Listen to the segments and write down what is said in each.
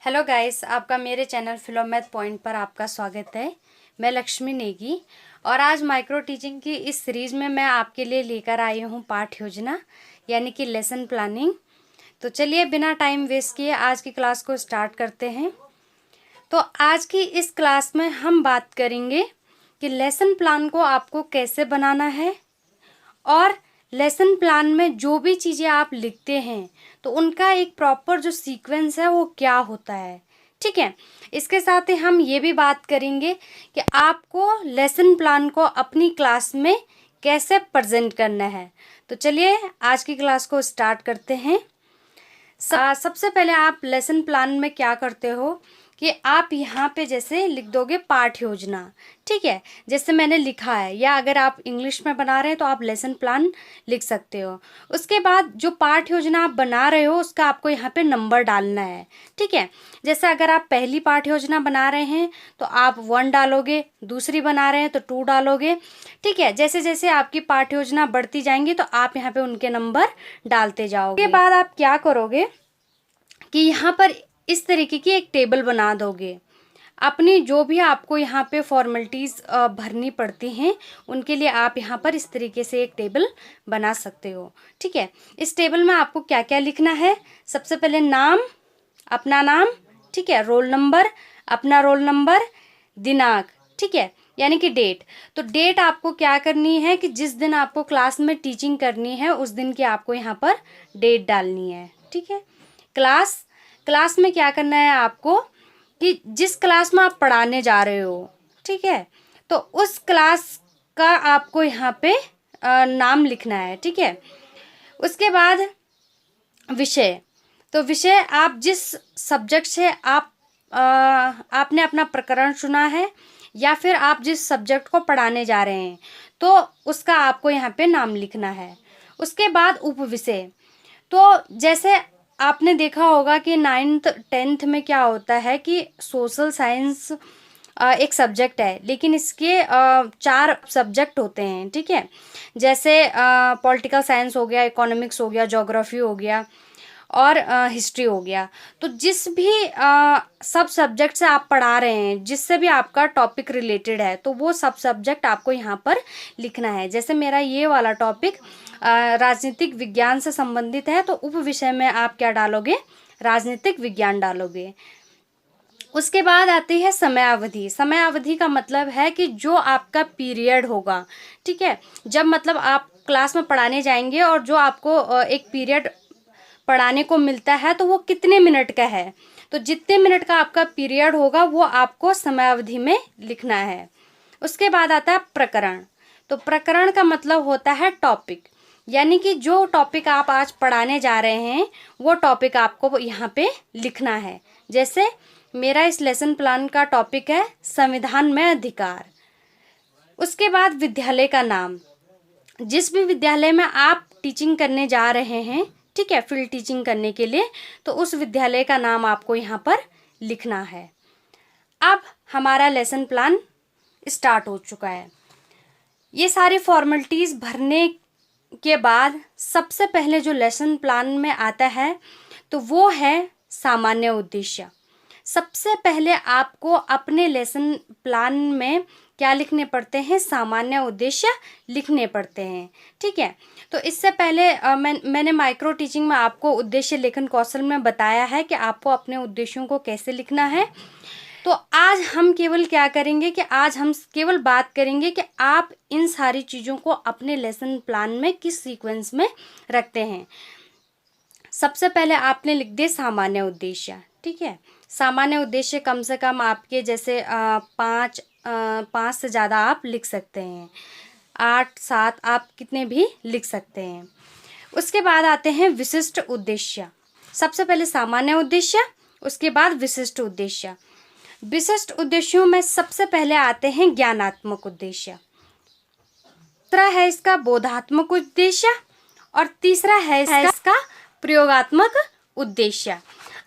Hello guys, आपका मेरे channel Philomath point पर आपका स्वागत है। मैं लक्ष्मी नेगी और आज माइक्रो टीचिंग की इस सीरीज़ में मैं आपके लिए लेकर आई हूँ पाठ योजना यानी कि लेसन प्लानिंग। तो चलिए बिना टाइम वेस्ट किए आज की क्लास को स्टार्ट करते हैं। तो आज की इस क्लास में हम बात करेंगे कि लेसन प्लान को आपको कैसे बनाना है और लेसन प्लान में जो भी चीज़ें आप लिखते हैं तो उनका एक प्रॉपर जो सीक्वेंस है वो क्या होता है। ठीक है, इसके साथ ही हम ये भी बात करेंगे कि आपको लेसन प्लान को अपनी क्लास में कैसे प्रेजेंट करना है। तो चलिए आज की क्लास को स्टार्ट करते हैं। सबसे पहले आप लेसन प्लान में क्या करते हो कि आप यहाँ पे जैसे लिख दोगे पाठ योजना। ठीक है, जैसे मैंने लिखा है, या अगर आप इंग्लिश में बना रहे हैं तो आप लेसन प्लान लिख सकते हो। उसके बाद जो पाठ योजना आप बना रहे हो उसका आपको यहाँ पे नंबर डालना है। ठीक है, जैसे अगर आप पहली पाठ योजना बना रहे हैं तो आप 1 डालोगे, दूसरी बना रहे हैं तो 2 डालोगे। ठीक है, जैसे जैसे आपकी पाठ योजना बढ़ती जाएंगी तो आप यहाँ पे उनके नंबर डालते जाओगे। उसके बाद आप क्या करोगे कि यहाँ पर इस तरीके की एक टेबल बना दोगे। अपनी जो भी आपको यहाँ पे फॉर्मेलिटीज़ भरनी पड़ती हैं उनके लिए आप यहाँ पर इस तरीके से एक टेबल बना सकते हो। ठीक है, इस टेबल में आपको क्या क्या लिखना है। सबसे पहले नाम, अपना नाम, ठीक है, रोल नंबर, अपना रोल नंबर, दिनांक, ठीक है, यानी कि डेट। तो डेट आपको क्या करनी है कि जिस दिन आपको क्लास में टीचिंग करनी है उस दिन की आपको यहाँ पर डेट डालनी है। ठीक है, क्लास में क्या करना है आपको कि जिस क्लास में आप पढ़ाने जा रहे हो, ठीक है, तो उस क्लास का आपको यहाँ पे नाम लिखना है। ठीक है, उसके बाद विषय, तो विषय आप जिस सब्जेक्ट से आपने अपना प्रकरण चुना है या फिर आप जिस सब्जेक्ट को पढ़ाने जा रहे हैं तो उसका आपको यहाँ पे नाम लिखना है। उसके बाद उपविषय, तो जैसे आपने देखा होगा कि 9th 10th में क्या होता है कि सोशल साइंस एक सब्जेक्ट है, लेकिन इसके 4 सब्जेक्ट होते हैं। ठीक है, जैसे पॉलिटिकल साइंस हो गया, इकोनॉमिक्स हो गया, ज्योग्राफी हो गया और हिस्ट्री हो गया। तो जिस भी सब सब्जेक्ट से आप पढ़ा रहे हैं, जिससे भी आपका टॉपिक रिलेटेड है, तो वो सब सब्जेक्ट आपको यहाँ पर लिखना है। जैसे मेरा ये वाला टॉपिक राजनीतिक विज्ञान से संबंधित है तो उप विषय में आप क्या डालोगे, राजनीतिक विज्ञान डालोगे। उसके बाद आती है समयावधि। समयावधि का मतलब है कि जो आपका पीरियड होगा, ठीक है, जब मतलब आप क्लास में पढ़ाने जाएंगे और जो आपको एक पीरियड पढ़ाने को मिलता है तो वो कितने मिनट का है। तो जितने मिनट का आपका पीरियड होगा वो आपको समयावधि में लिखना है। उसके बाद आता है प्रकरण। तो प्रकरण का मतलब होता है टॉपिक, यानी कि जो टॉपिक आप आज पढ़ाने जा रहे हैं वो टॉपिक आपको यहाँ पे लिखना है। जैसे मेरा इस लेसन प्लान का टॉपिक है संविधान में अधिकार। उसके बाद विद्यालय का नाम, जिस भी विद्यालय में आप टीचिंग करने जा रहे हैं, ठीक है, फील्ड टीचिंग करने के लिए, तो उस विद्यालय का नाम आपको यहाँ पर लिखना है। अब हमारा लेसन प्लान स्टार्ट हो चुका है। ये सारी फॉर्मेलिटीज़ भरने के बाद सबसे पहले जो लेसन प्लान में आता है तो वो है सामान्य उद्देश्य। सबसे पहले आपको अपने लेसन प्लान में क्या लिखने पड़ते हैं, सामान्य उद्देश्य लिखने पड़ते हैं। ठीक है, तो इससे पहले मैंने माइक्रो टीचिंग में आपको उद्देश्य लेखन कौशल में बताया है कि आपको अपने उद्देश्यों को कैसे लिखना है। तो आज हम केवल क्या करेंगे कि आज हम केवल बात करेंगे कि आप इन सारी चीज़ों को अपने लेसन प्लान में किस सीक्वेंस में रखते हैं। सबसे पहले आपने लिख दिया सामान्य उद्देश्य। ठीक है, सामान्य उद्देश्य कम से कम आपके जैसे 5 से ज़्यादा आप लिख सकते हैं, 8 7 आप कितने भी लिख सकते हैं। उसके बाद आते हैं विशिष्ट उद्देश्य। सबसे पहले सामान्य उद्देश्य, उसके बाद विशिष्ट उद्देश्य। विशिष्ट उद्देश्यों में सबसे पहले आते हैं ज्ञानात्मक उद्देश्य, दूसरा है इसका बोधात्मक उद्देश्य और तीसरा है इसका प्रयोगात्मक उद्देश्य।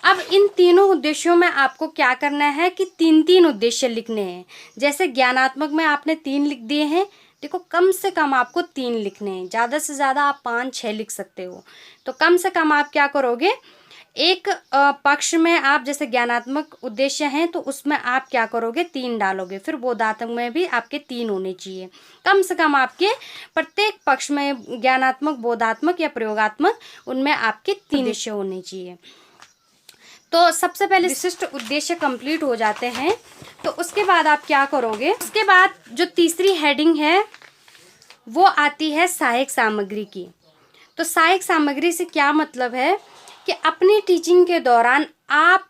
अब इन तीनों उद्देश्यों में आपको क्या करना है कि 3 उद्देश्य लिखने हैं। जैसे ज्ञानात्मक में आपने 3 लिख दिए हैं, देखो कम से कम आपको 3 लिखने हैं, ज़्यादा से ज़्यादा आप 5 6 लिख सकते हो। तो कम से कम आप क्या करोगे एक पक्ष में आप जैसे ज्ञानात्मक उद्देश्य हैं तो उसमें आप क्या करोगे, 3 डालोगे। फिर बोधात्मक में भी आपके 3 होने चाहिए। कम से कम आपके प्रत्येक पक्ष में ज्ञानात्मक, बोधात्मक या प्रयोगात्मक, उनमें आपके 3 उद्देश्य होने चाहिए। तो सबसे पहले विशिष्ट उद्देश्य कंप्लीट हो जाते हैं तो उसके बाद आप क्या करोगे, उसके बाद जो तीसरी हेडिंग है वो आती है सहायक सामग्री की। तो सहायक सामग्री से क्या मतलब है कि अपनी टीचिंग के दौरान आप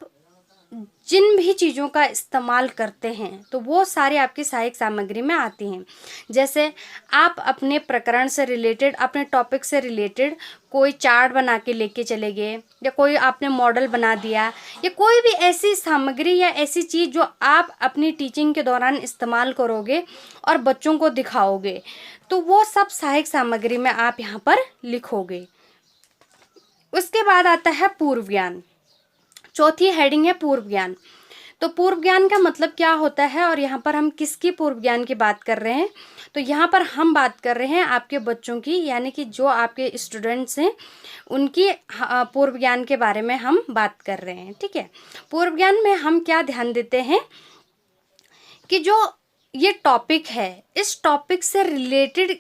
जिन भी चीज़ों का इस्तेमाल करते हैं तो वो सारे आपकी सहायक सामग्री में आती हैं। जैसे आप अपने प्रकरण से रिलेटेड, अपने टॉपिक से रिलेटेड कोई चार्ट बना के लेके चले गए, या कोई आपने मॉडल बना दिया, या कोई भी ऐसी सामग्री या ऐसी चीज़ जो आप अपनी टीचिंग के दौरान इस्तेमाल करोगे और बच्चों को दिखाओगे, तो वो सब सहायक सामग्री में आप यहाँ पर लिखोगे। उसके बाद आता है पूर्व ज्ञान। चौथी हेडिंग है पूर्व ज्ञान। तो पूर्व ज्ञान का मतलब क्या होता है और यहाँ पर हम किसकी पूर्व ज्ञान की बात कर रहे हैं, तो यहाँ पर हम बात कर रहे हैं आपके बच्चों की, यानी कि जो आपके स्टूडेंट्स हैं उनकी पूर्व ज्ञान के बारे में हम बात कर रहे हैं। ठीक है, पूर्व ज्ञान में हम क्या ध्यान देते हैं कि जो ये टॉपिक है, इस टॉपिक से रिलेटेड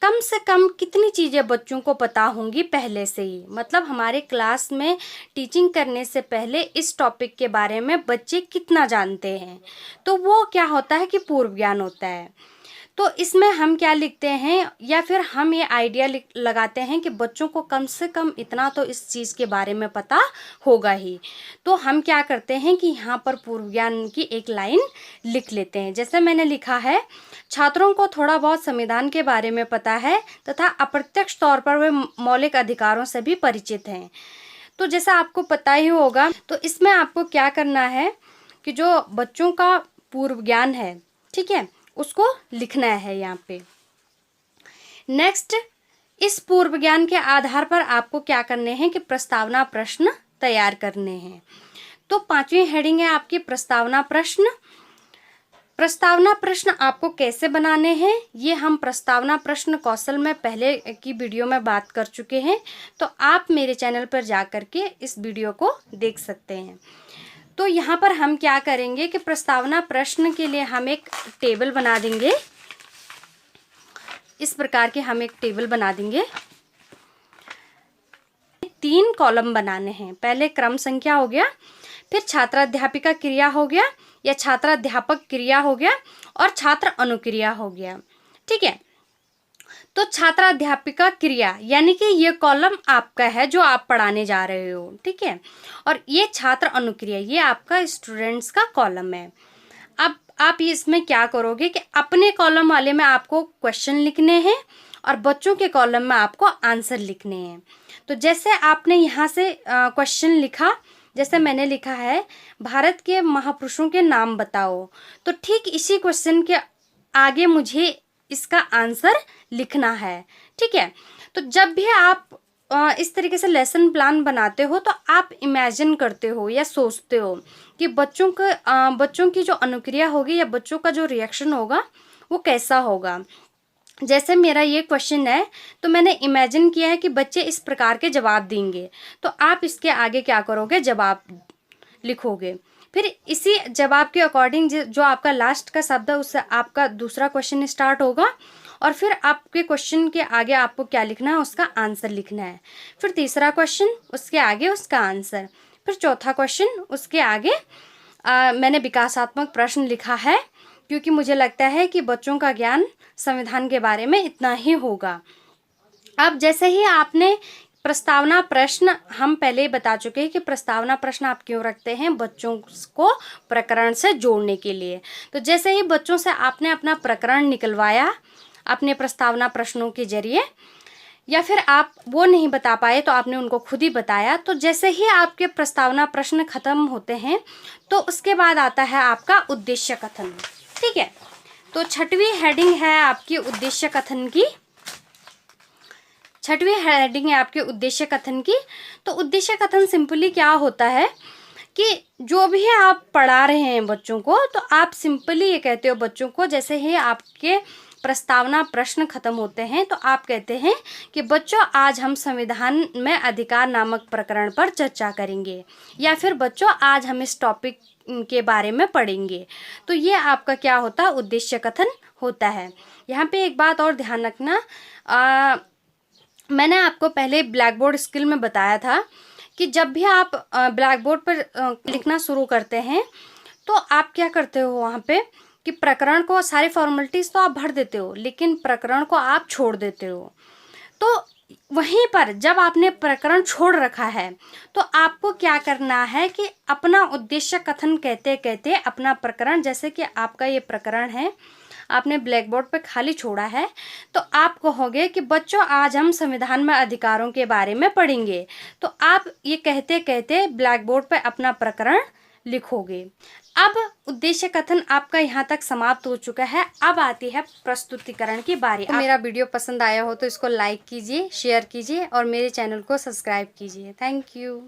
कम से कम कितनी चीज़ें बच्चों को पता होंगी पहले से ही। मतलब हमारे क्लास में टीचिंग करने से पहले इस टॉपिक के बारे में बच्चे कितना जानते हैं, तो वो क्या होता है कि पूर्व ज्ञान होता है। तो इसमें हम क्या लिखते हैं, या फिर हम ये आइडिया लगाते हैं कि बच्चों को कम से कम इतना तो इस चीज़ के बारे में पता होगा ही। तो हम क्या करते हैं कि यहाँ पर पूर्व ज्ञान की एक लाइन लिख लेते हैं। जैसे मैंने लिखा है, छात्रों को थोड़ा बहुत संविधान के बारे में पता है तथा अप्रत्यक्ष तौर पर वे मौलिक अधिकारों से भी परिचित हैं। तो जैसा आपको पता ही होगा, तो इसमें आपको क्या करना है कि जो बच्चों का पूर्व ज्ञान है, ठीक है, उसको लिखना है यहाँ पे। नेक्स्ट, इस पूर्व ज्ञान के आधार पर आपको क्या करने हैं कि प्रस्तावना प्रश्न तैयार करने हैं। तो 5वीं हेडिंग है आपकी प्रस्तावना प्रश्न। प्रस्तावना प्रश्न आपको कैसे बनाने हैं, ये हम प्रस्तावना प्रश्न कौशल में पहले की वीडियो में बात कर चुके हैं, तो आप मेरे चैनल पर जा कर के इस वीडियो को देख सकते हैं। तो यहाँ पर हम क्या करेंगे कि प्रस्तावना प्रश्न के लिए हम एक टेबल बना देंगे। इस प्रकार के हम एक टेबल बना देंगे। 3 कॉलम बनाने हैं। पहले क्रम संख्या हो गया, फिर छात्राध्यापिका क्रिया हो गया या छात्राध्यापक क्रिया हो गया, और छात्र अनुक्रिया हो गया। ठीक है, तो छात्राध्यापिका क्रिया यानी कि ये कॉलम आपका है जो आप पढ़ाने जा रहे हो। ठीक है, और ये छात्र अनुक्रिया ये आपका स्टूडेंट्स का कॉलम है। अब आप इसमें क्या करोगे कि अपने कॉलम वाले में आपको क्वेश्चन लिखने हैं और बच्चों के कॉलम में आपको आंसर लिखने हैं। तो जैसे आपने यहाँ से क्वेश्चन लिखा, जैसे मैंने लिखा है भारत के महापुरुषों के नाम बताओ, तो ठीक इसी क्वेश्चन के आगे मुझे इसका आंसर लिखना है। ठीक है, तो जब भी आप इस तरीके से लेसन प्लान बनाते हो तो आप इमेजिन करते हो या सोचते हो कि बच्चों की जो अनुक्रिया होगी या बच्चों का जो रिएक्शन होगा वो कैसा होगा। जैसे मेरा ये क्वेश्चन है तो मैंने इमेजिन किया है कि बच्चे इस प्रकार के जवाब देंगे, तो आप इसके आगे क्या करोगे, जवाब लिखोगे। फिर इसी जवाब के अकॉर्डिंग जो आपका लास्ट का शब्द है उससे आपका दूसरा क्वेश्चन स्टार्ट होगा, और फिर आपके क्वेश्चन के आगे आपको क्या लिखना है, उसका आंसर लिखना है। फिर तीसरा क्वेश्चन, उसके आगे उसका आंसर। फिर चौथा क्वेश्चन, उसके आगे मैंने विकासात्मक प्रश्न लिखा है क्योंकि मुझे लगता है कि बच्चों का ज्ञान संविधान के बारे में इतना ही होगा। अब जैसे ही आपने प्रस्तावना प्रश्न, हम पहले ही बता चुके हैं कि प्रस्तावना प्रश्न आप क्यों रखते हैं, बच्चों को प्रकरण से जोड़ने के लिए। तो जैसे ही बच्चों से आपने अपना प्रकरण निकलवाया अपने प्रस्तावना प्रश्नों के जरिए, या फिर आप वो नहीं बता पाए तो आपने उनको खुद ही बताया, तो जैसे ही आपके प्रस्तावना प्रश्न खत्म होते हैं तो उसके बाद आता है आपका उद्देश्य कथन। ठीक है, तो 6वीं हेडिंग है आपकी उद्देश्य कथन की। 6वीं हेडिंग है आपके उद्देश्य कथन की। तो उद्देश्य कथन सिंपली क्या होता है कि जो भी आप पढ़ा रहे हैं बच्चों को, तो आप सिंपली ये कहते हो बच्चों को, जैसे ही आपके प्रस्तावना प्रश्न खत्म होते हैं तो आप कहते हैं कि बच्चों आज हम संविधान में अधिकार नामक प्रकरण पर चर्चा करेंगे, या फिर बच्चों आज हम इस टॉपिक के बारे में पढ़ेंगे। तो ये आपका क्या होता है, उद्देश्य कथन होता है। यहाँ पे एक बात और ध्यान रखना, मैंने आपको पहले ब्लैक बोर्ड स्किल में बताया था कि जब भी आप ब्लैक बोर्ड पर लिखना शुरू करते हैं तो आप क्या करते हो वहाँ पे कि प्रकरण को, सारी फॉर्मेलिटीज़ तो आप भर देते हो लेकिन प्रकरण को आप छोड़ देते हो। तो वहीं पर जब आपने प्रकरण छोड़ रखा है तो आपको क्या करना है कि अपना उद्देश्य कथन कहते कहते अपना प्रकरण, जैसे कि आपका ये प्रकरण है, आपने ब्लैक बोर्ड पे खाली छोड़ा है, तो आप कहोगे कि बच्चों आज हम संविधान में अधिकारों के बारे में पढ़ेंगे। तो आप ये कहते कहते ब्लैक बोर्ड पे अपना प्रकरण लिखोगे। अब उद्देश्य कथन आपका यहाँ तक समाप्त हो चुका है। अब आती है प्रस्तुतिकरण की बारी। मेरा वीडियो पसंद आया हो तो इसको लाइक कीजिए, शेयर कीजिए और मेरे चैनल को सब्सक्राइब कीजिए। Thank you.